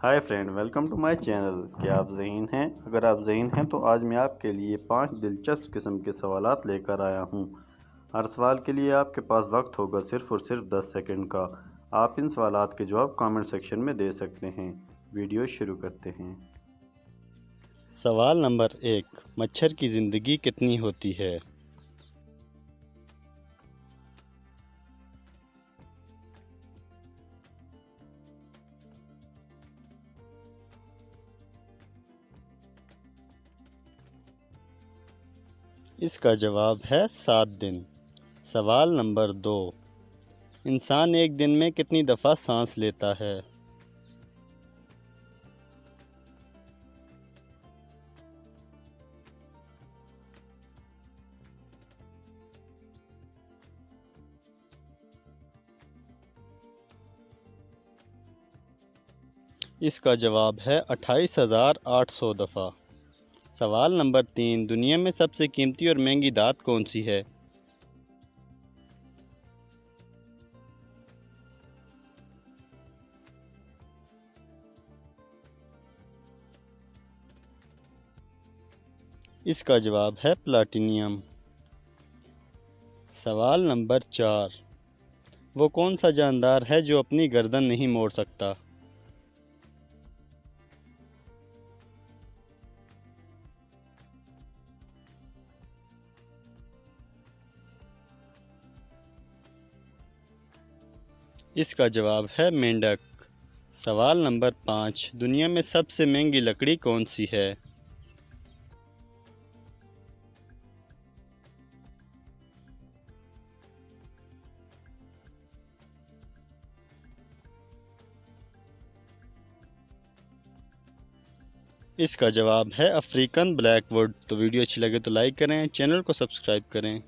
Hi friend, welcome to my channel. क्या आप ज़हीन हैं? अगर आप ज़हीन हैं तो आज मैं आपके लिए 5 दिलचस्प किस्म के सवालात लेकर आया हूं। हर सवाल के लिए आपके पास वक्त होगा सिर्फ और सिर्फ 10 सेकंड का। आप इन सवालात के जवाब कमेंट सेक्शन में दे सकते हैं। वीडियो शुरू करते हैं। सवाल नंबर 1। मच्छर की ज़िंदगी कितनी होती है? इसका जवाब है 7 दिन। सवाल नंबर 2। इंसान एक दिन में कितनी दफ़ा सांस लेता है? इसका जवाब है 28,800 दफ़ा। सवाल नंबर 3। दुनिया में सबसे कीमती और महंगी धात कौन सी है? इसका जवाब है प्लाटिनियम। सवाल नंबर 4। वो कौन सा जानदार है जो अपनी गर्दन नहीं मोड़ सकता? इसका जवाब है मेंढक। सवाल नंबर 5। दुनिया में सबसे महंगी लकड़ी कौन सी है? इसका जवाब है अफ्रीकन ब्लैकवुड। तो वीडियो अच्छी लगे तो लाइक करें, चैनल को सब्सक्राइब करें।